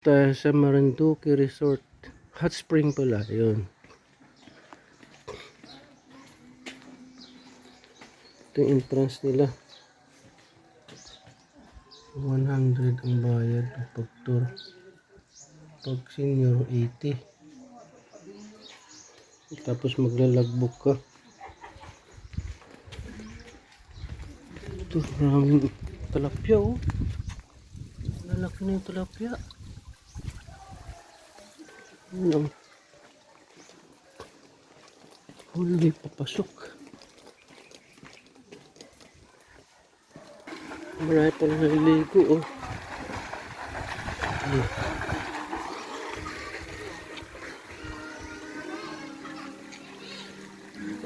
Tayo sa Marinduque Resort. Hot spring pala, yun. Ito yung entrance nila. 100 ang bayad pag tour. Pag senior, 80. Tapos maglalagbook ka. Ito, maraming talapya, oh. Lalaki na yung talapya. Ano? Huli papasok. Marami pa lang naliligo, oh.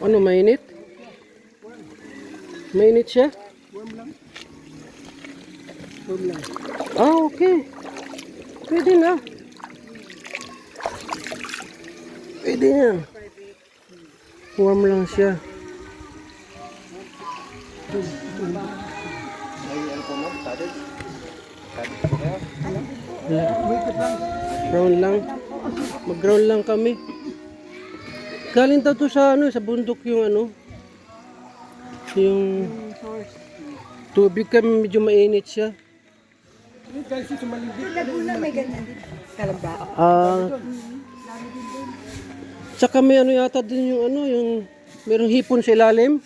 Ano, mainit? Mainit siya? Warm lang. Ah, okay. Pwede na. Pwede na. Warm lang siya. Ground lang. Mag-ground lang kami. Galing daw to sa ano, sa bundok yung ano. Yung tubig kami medyo mainit siya. Laguna may ganyan din. Kalamba. Tsaka may ano yata din yung ano, yung merong hipon sa ilalim.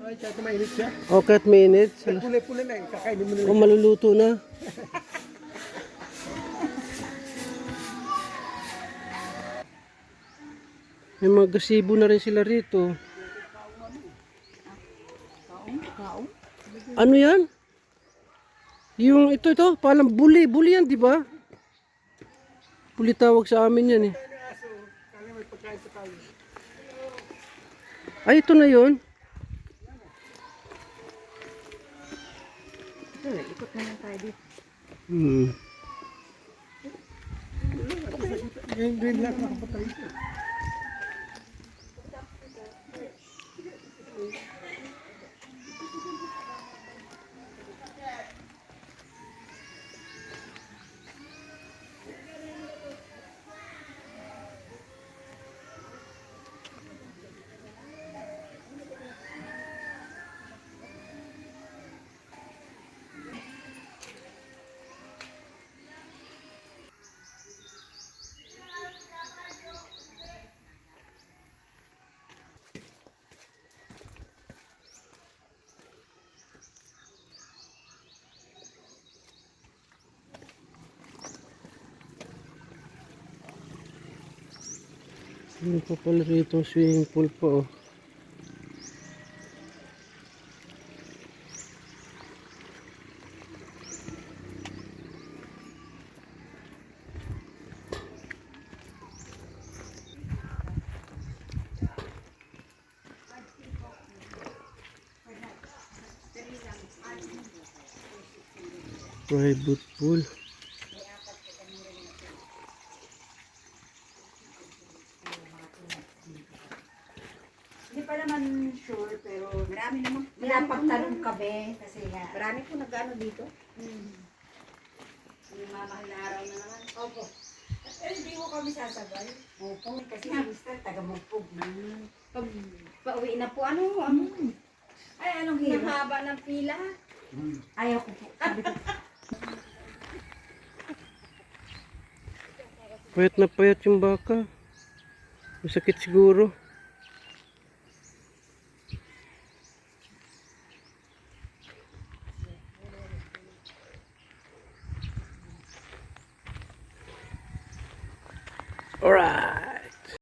Ay, kahit mainit siya. O kahit mainit. Pulay-pulay na, kakainin mo na O maluluto na. May mga gazebo na rin sila rito. Ano yan? Yung ito, parang buli. Buli yan, di ba? Buli tawag sa amin yan eh. Ay, ito na yun. Ito, ikot na lang tayo dito. Ngayon din lang nakapatay. Ano pa pala rito swimming pool pa, oh. Private pool. Hindi pa naman sure, pero marami naman. Pinapagtanong kami kasi nga. Marami po nag-ano dito. Yung mamahal na araw na naman. Opo. Pero hindi ko kami sasabay. Opo. Kasi si Mr. taga-mugpog. Pag pauwi na po, ay, anong hirap? Mahaba ng pila. Ayaw ko po. Sabi ko, Payat na payat yung baka. Masakit siguro. Alright.